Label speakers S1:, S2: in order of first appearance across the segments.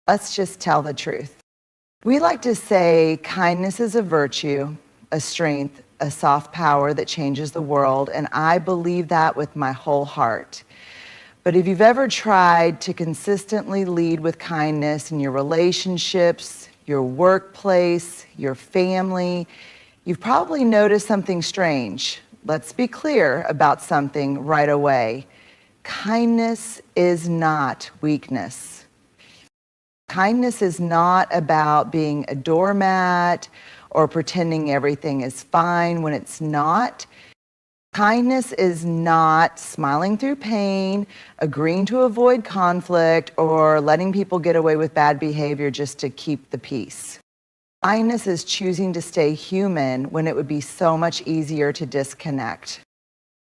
S1: Let's just tell the truth. We like to say kindness is a virtue, a strength, a soft power that changes the world, and I believe that with my whole heart. But if you've ever tried to consistently lead with kindness in your relationships, your workplace, your family, you've probably noticed something strange. Let's be clear about something right away. Kindness is not weakness. Kindness is not about being a doormat or pretending everything is fine when it's not. Kindness is not smiling through pain, agreeing to avoid conflict, or letting people get away with bad behavior just to keep the peace. Kindness is choosing to stay human when it would be so much easier to disconnect.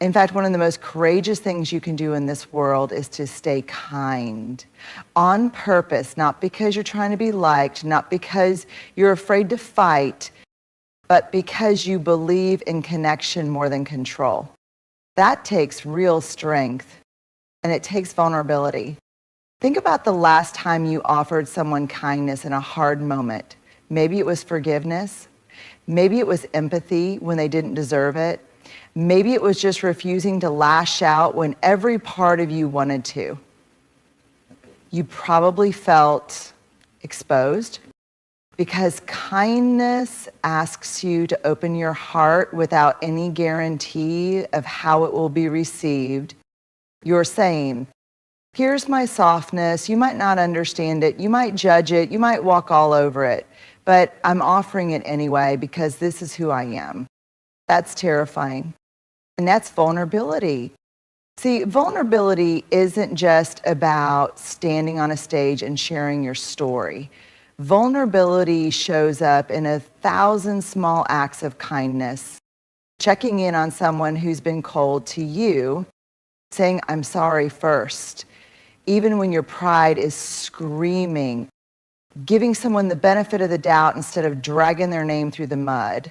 S1: In fact, one of the most courageous things you can do in this world is to stay kind on purpose, not because you're trying to be liked, not because you're afraid to fight, but because you believe in connection more than control. That takes real strength, and it takes vulnerability. Think about the last time you offered someone kindness in a hard moment. Maybe it was forgiveness. Maybe it was empathy when they didn't deserve it. Maybe it was just refusing to lash out when every part of you wanted to. You probably felt exposed because kindness asks you to open your heart without any guarantee of how it will be received. You're saying, here's my softness. You might not understand it. You might judge it. You might walk all over it. But I'm offering it anyway because this is who I am. That's terrifying. And that's vulnerability. See, vulnerability isn't just about standing on a stage and sharing your story. Vulnerability shows up in 1,000 small acts of kindness, checking in on someone who's been cold to you, saying, I'm sorry first, even when your pride is screaming, giving someone the benefit of the doubt instead of dragging their name through the mud.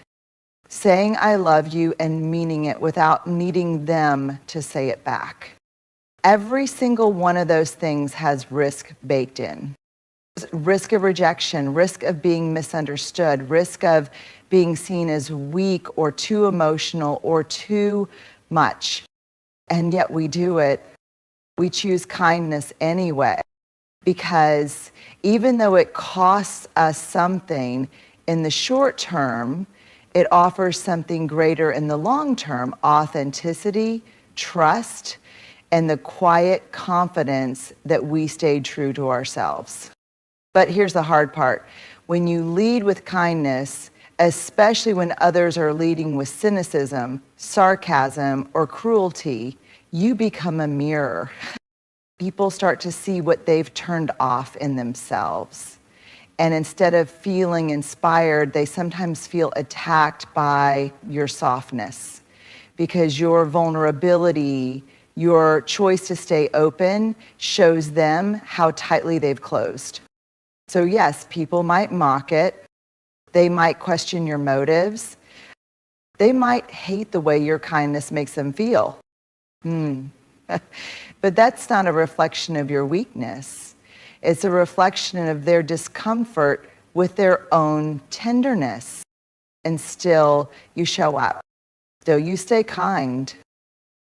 S1: Saying I love you and meaning it without needing them to say it back. Every single one of those things has risk baked in. Risk of rejection, risk of being misunderstood, risk of being seen as weak or too emotional or too much. And yet we do it. We choose kindness anyway, because even though it costs us something in the short term, it offers something greater in the long term: authenticity, trust, and the quiet confidence that we stayed true to ourselves. But here's the hard part. When you lead with kindness, especially when others are leading with cynicism, sarcasm, or cruelty, you become a mirror. People start to see what they've turned off in themselves. And instead of feeling inspired, they sometimes feel attacked by your softness, because your vulnerability, your choice to stay open, shows them how tightly they've closed. So yes, people might mock it. They might question your motives. They might hate the way your kindness makes them feel. But that's not a reflection of your weakness. It's a reflection of their discomfort with their own tenderness. And still, you show up. Still, you stay kind.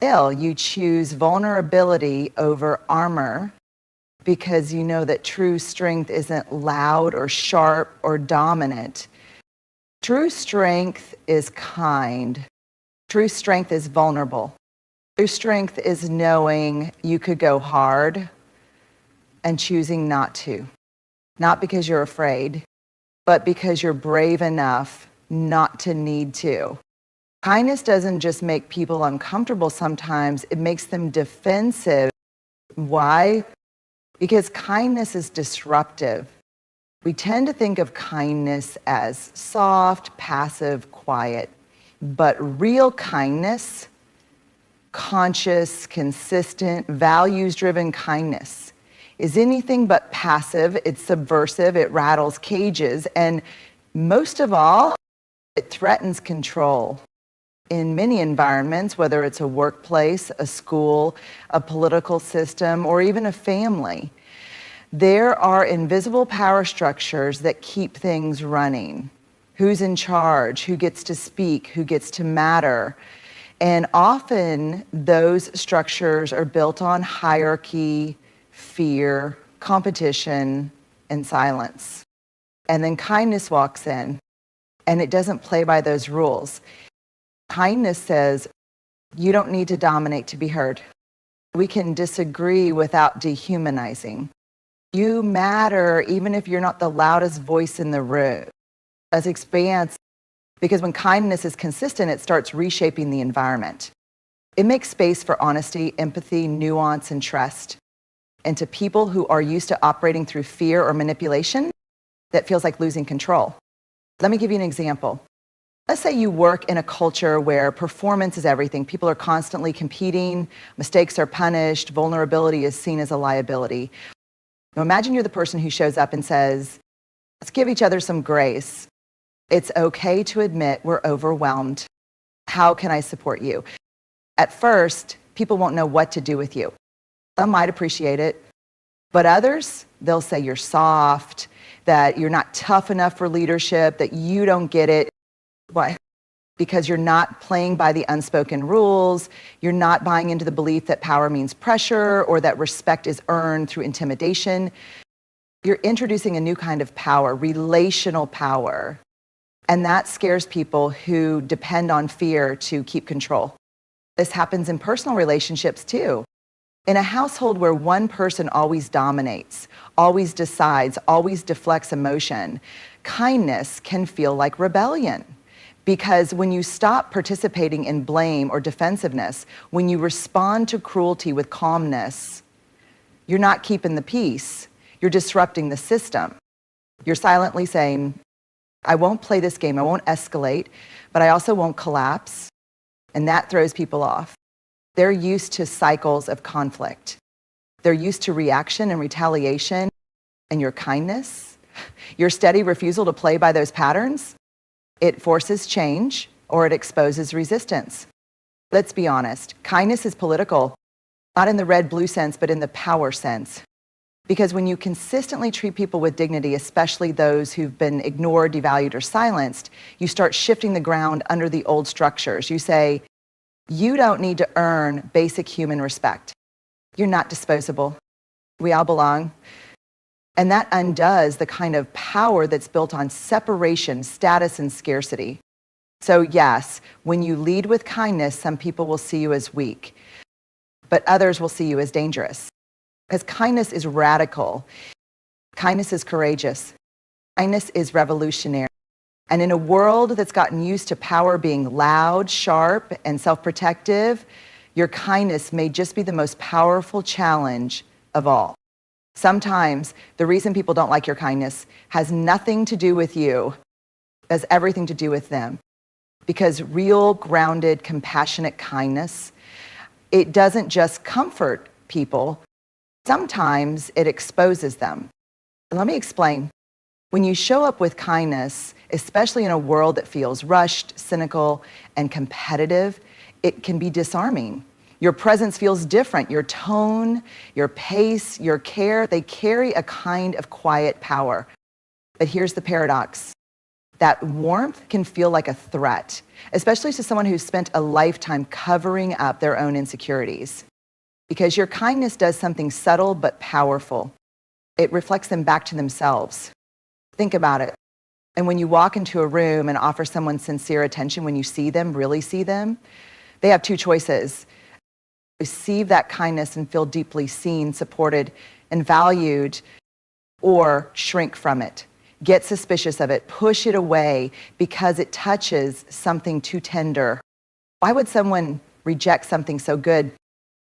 S1: Still, you choose vulnerability over armor, because you know that true strength isn't loud or sharp or dominant. True strength is kind. True strength is vulnerable. True strength is knowing you could go hard and choosing not to. Not because you're afraid, but because you're brave enough not to need to. Kindness doesn't just make people uncomfortable sometimes, it makes them defensive. Why? Because kindness is disruptive. We tend to think of kindness as soft, passive, quiet. But real kindness, conscious, consistent, values-driven kindness, is anything but passive. It's subversive, it rattles cages, and most of all, it threatens control. In many environments, whether it's a workplace, a school, a political system, or even a family, There are invisible power structures that keep things running. Who's in charge? Who gets to speak? Who gets to matter? And often those structures are built on hierarchy, fear, competition, and silence. And then kindness walks in, and it doesn't play by those rules. Kindness says, you don't need to dominate to be heard. We can disagree without dehumanizing. You matter even if you're not the loudest voice in the room. As expands, because when kindness is consistent, it starts reshaping the environment. It makes space for honesty, empathy, nuance, and trust. And to people who are used to operating through fear or manipulation, that feels like losing control. Let me give you an example. Let's say you work in a culture where performance is everything. People are constantly competing, mistakes are punished, vulnerability is seen as a liability. Now imagine you're the person who shows up and says, let's give each other some grace. It's okay to admit we're overwhelmed. How can I support you? At first, people won't know what to do with you. Some might appreciate it, but others, they'll say you're soft, that you're not tough enough for leadership, that you don't get it. Why? Because you're not playing by the unspoken rules, you're not buying into the belief that power means pressure or that respect is earned through intimidation. You're introducing a new kind of power, relational power. And that scares people who depend on fear to keep control. This happens in personal relationships too. In a household where one person always dominates, always decides, always deflects emotion, kindness can feel like rebellion. Because when you stop participating in blame or defensiveness, when you respond to cruelty with calmness, you're not keeping the peace, you're disrupting the system. You're silently saying, I won't play this game, I won't escalate, but I also won't collapse. And that throws people off. They're used to cycles of conflict. They're used to reaction and retaliation, and your kindness, your steady refusal to play by those patterns, it forces change or it exposes resistance. Let's be honest, kindness is political, not in the red-blue sense, but in the power sense. Because when you consistently treat people with dignity, especially those who've been ignored, devalued, or silenced, you start shifting the ground under the old structures. You say, you don't need to earn basic human respect. You're not disposable. We all belong. And that undoes the kind of power that's built on separation, status, and scarcity. So yes, when you lead with kindness, some people will see you as weak, but others will see you as dangerous. Because kindness is radical. Kindness is courageous. Kindness is revolutionary. And in a world that's gotten used to power being loud, sharp, and self-protective, your kindness may just be the most powerful challenge of all. Sometimes the reason people don't like your kindness has nothing to do with you, it has everything to do with them. Because real, grounded, compassionate kindness, it doesn't just comfort people, sometimes it exposes them. Let me explain. When you show up with kindness, especially in a world that feels rushed, cynical, and competitive, it can be disarming. Your presence feels different. Your tone, your pace, your care, they carry a kind of quiet power. But here's the paradox. That warmth can feel like a threat, especially to someone who's spent a lifetime covering up their own insecurities. Because your kindness does something subtle but powerful. It reflects them back to themselves. Think about it. And when you walk into a room and offer someone sincere attention, when you see them, really see them, they have two choices. Receive that kindness and feel deeply seen, supported, and valued, or shrink from it. Get suspicious of it, push it away because it touches something too tender. Why would someone reject something so good?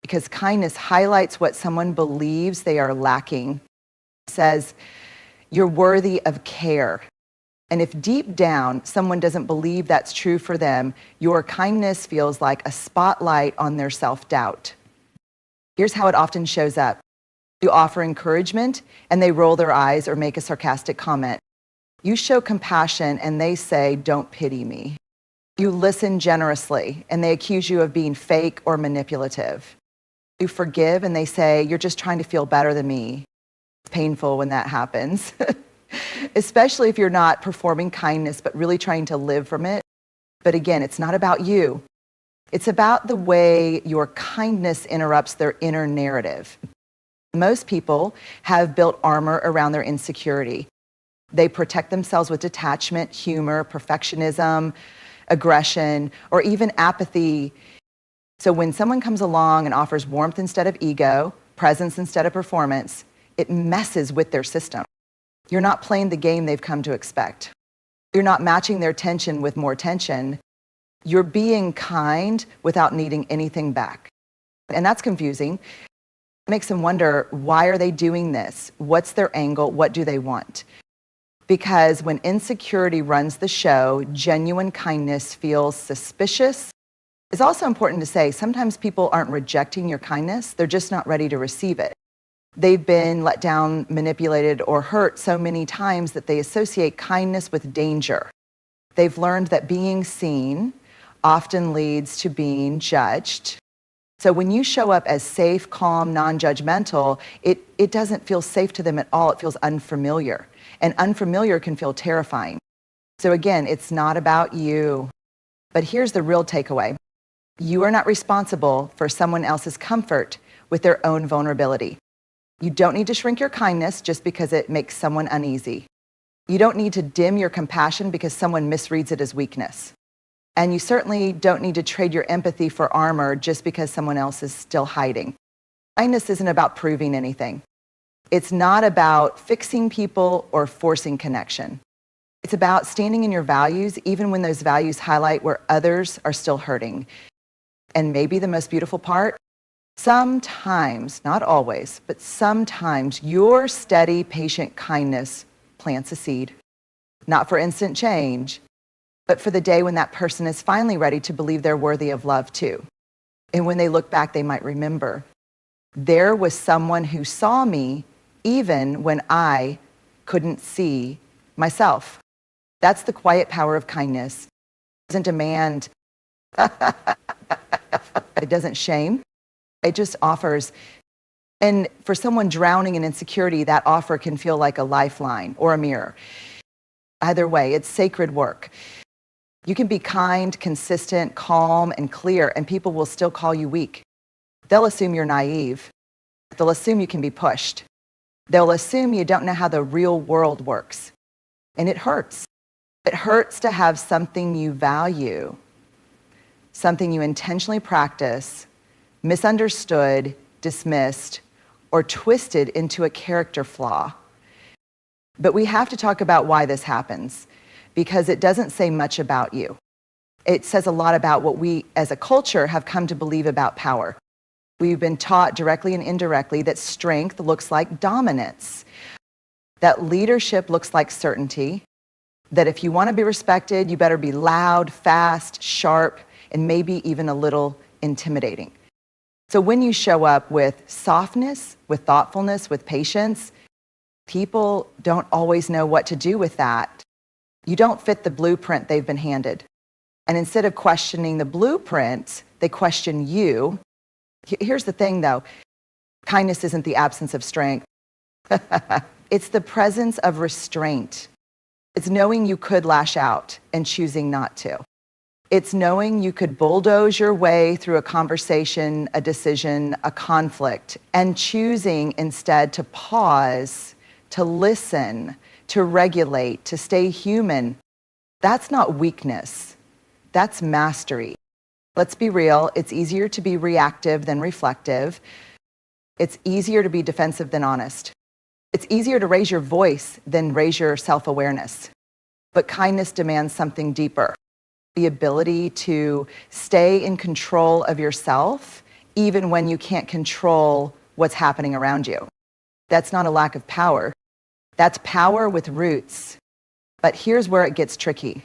S1: Because kindness highlights what someone believes they are lacking. It says, you're worthy of care. And if deep down someone doesn't believe that's true for them, your kindness feels like a spotlight on their self-doubt. Here's how it often shows up. You offer encouragement and they roll their eyes or make a sarcastic comment. You show compassion and they say, don't pity me. You listen generously and they accuse you of being fake or manipulative. You forgive and they say, you're just trying to feel better than me. It's painful when that happens, especially if you're not performing kindness, but really trying to live from it. But again, it's not about you. It's about the way your kindness interrupts their inner narrative. Most people have built armor around their insecurity. They protect themselves with detachment, humor, perfectionism, aggression, or even apathy. So when someone comes along and offers warmth instead of ego, presence instead of performance, it messes with their system. You're not playing the game they've come to expect. You're not matching their tension with more tension. You're being kind without needing anything back. And that's confusing. It makes them wonder, why are they doing this? What's their angle? What do they want? Because when insecurity runs the show, genuine kindness feels suspicious. It's also important to say, sometimes people aren't rejecting your kindness, they're just not ready to receive it. They've been let down, manipulated, or hurt so many times that they associate kindness with danger. They've learned that being seen often leads to being judged. So when you show up as safe, calm, non-judgmental, it doesn't feel safe to them at all. It feels unfamiliar. And unfamiliar can feel terrifying. So again, it's not about you. But here's the real takeaway. You are not responsible for someone else's comfort with their own vulnerability. You don't need to shrink your kindness just because it makes someone uneasy. You don't need to dim your compassion because someone misreads it as weakness. And you certainly don't need to trade your empathy for armor just because someone else is still hiding. Kindness isn't about proving anything. It's not about fixing people or forcing connection. It's about standing in your values, even when those values highlight where others are still hurting. And maybe the most beautiful part, sometimes, not always, but sometimes your steady, patient kindness plants a seed. Not for instant change, but for the day when that person is finally ready to believe they're worthy of love too. And when they look back, they might remember, there was someone who saw me even when I couldn't see myself. That's the quiet power of kindness. It doesn't demand, it doesn't shame, it just offers. And for someone drowning in insecurity, that offer can feel like a lifeline or a mirror. Either way, it's sacred work. You can be kind, consistent, calm, and clear, and people will still call you weak. They'll assume you're naive. They'll assume you can be pushed. They'll assume you don't know how the real world works. And it hurts. It hurts to have something you value, something you intentionally practice, misunderstood, dismissed, or twisted into a character flaw. But we have to talk about why this happens, because it doesn't say much about you. It says a lot about what we as a culture have come to believe about power. We've been taught directly and indirectly that strength looks like dominance, that leadership looks like certainty, that if you want to be respected, you better be loud, fast, sharp, and maybe even a little intimidating. So when you show up with softness, with thoughtfulness, with patience, people don't always know what to do with that. You don't fit the blueprint they've been handed. And instead of questioning the blueprint, they question you. Here's the thing though, kindness isn't the absence of strength. It's the presence of restraint. It's knowing you could lash out and choosing not to. It's knowing you could bulldoze your way through a conversation, a decision, a conflict, and choosing instead to pause, to listen, to regulate, to stay human. That's not weakness. That's mastery. Let's be real. It's easier to be reactive than reflective. It's easier to be defensive than honest. It's easier to raise your voice than raise your self-awareness. But kindness demands something deeper. The ability to stay in control of yourself, even when you can't control what's happening around you. That's not a lack of power. That's power with roots. But here's where it gets tricky.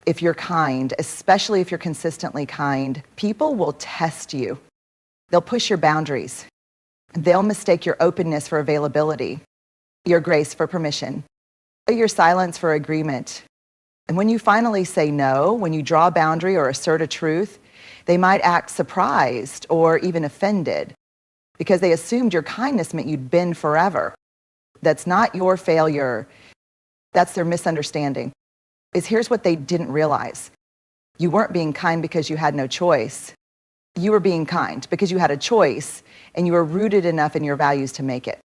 S1: If you're kind, especially if you're consistently kind, people will test you. They'll push your boundaries. They'll mistake your openness for availability, your grace for permission, your silence for agreement. And when you finally say no, when you draw a boundary or assert a truth, they might act surprised or even offended because they assumed your kindness meant you'd bend forever. That's not your failure. That's their misunderstanding. Here's what they didn't realize. You weren't being kind because you had no choice. You were being kind because you had a choice and you were rooted enough in your values to make it.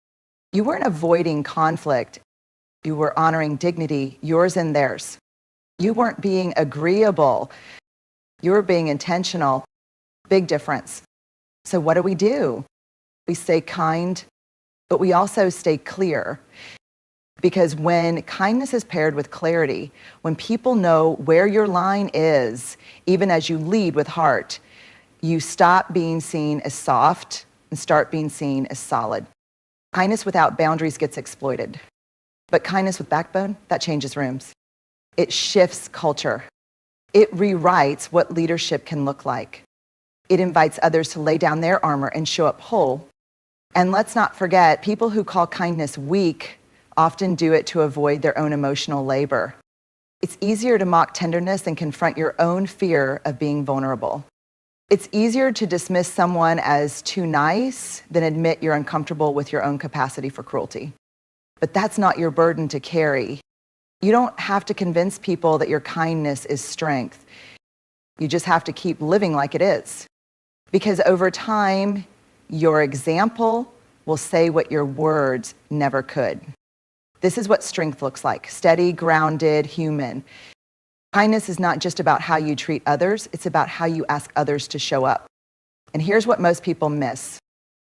S1: You weren't avoiding conflict. You were honoring dignity, yours and theirs. You weren't being agreeable. You were being intentional. Big difference. So what do? We stay kind, but we also stay clear. Because when kindness is paired with clarity, when people know where your line is, even as you lead with heart, you stop being seen as soft and start being seen as solid. Kindness without boundaries gets exploited. But kindness with backbone, that changes rooms. It shifts culture. It rewrites what leadership can look like. It invites others to lay down their armor and show up whole. And let's not forget, people who call kindness weak often do it to avoid their own emotional labor. It's easier to mock tenderness than confront your own fear of being vulnerable. It's easier to dismiss someone as too nice than admit you're uncomfortable with your own capacity for cruelty. But that's not your burden to carry. You don't have to convince people that your kindness is strength. You just have to keep living like it is. Because over time, your example will say what your words never could. This is what strength looks like: steady, grounded, human. Kindness is not just about how you treat others, it's about how you ask others to show up. And here's what most people miss.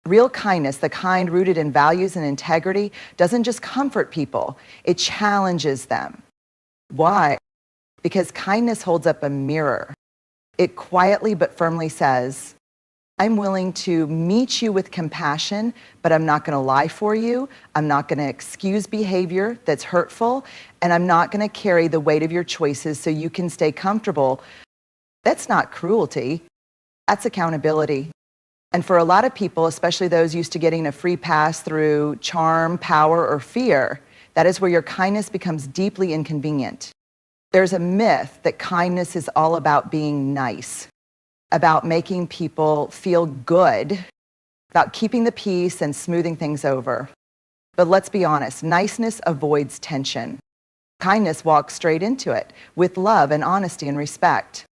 S1: Real kindness, the kind rooted in values and integrity, doesn't just comfort people, it challenges them. Why? Because kindness holds up a mirror. It quietly but firmly says, I'm willing to meet you with compassion, but I'm not going to lie for you. I'm not going to excuse behavior that's hurtful, and I'm not going to carry the weight of your choices so you can stay comfortable. That's not cruelty. That's accountability. And for a lot of people, especially those used to getting a free pass through charm, power, or fear, that is where your kindness becomes deeply inconvenient. There's a myth that kindness is all about being nice, about making people feel good, about keeping the peace and smoothing things over. But let's be honest, niceness avoids tension. Kindness walks straight into it with love and honesty and respect.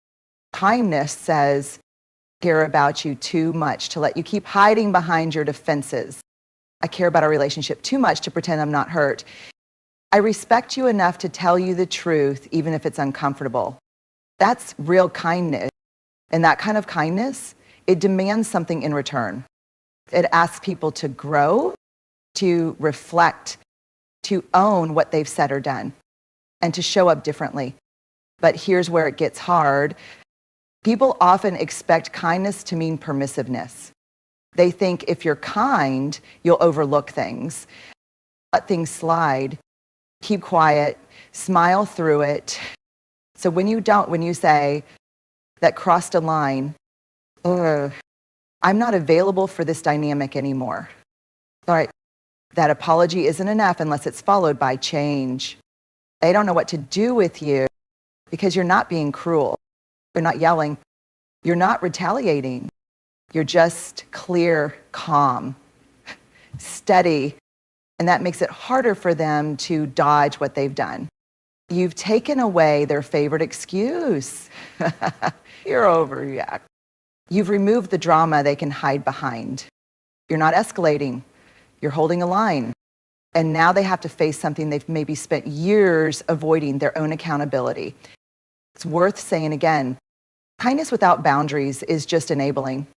S1: Kindness says, I care about you too much to let you keep hiding behind your defenses. I care about our relationship too much to pretend I'm not hurt. I respect you enough to tell you the truth, even if it's uncomfortable. That's real kindness. And that kind of kindness, it demands something in return. It asks people to grow, to reflect, to own what they've said or done, and to show up differently. But here's where it gets hard. People often expect kindness to mean permissiveness. They think if you're kind, you'll overlook things, let things slide, keep quiet, smile through it. So when you say, that crossed a line, I'm not available for this dynamic anymore. All right, that apology isn't enough unless it's followed by change. They don't know what to do with you because you're not being cruel. You're not yelling. You're not retaliating. You're just clear, calm, steady. And that makes it harder for them to dodge what they've done. You've taken away their favorite excuse. You're overreacting. You've removed the drama they can hide behind. You're not escalating. You're holding a line. And now they have to face something they've maybe spent years avoiding, their own accountability. It's worth saying again, kindness without boundaries is just enabling.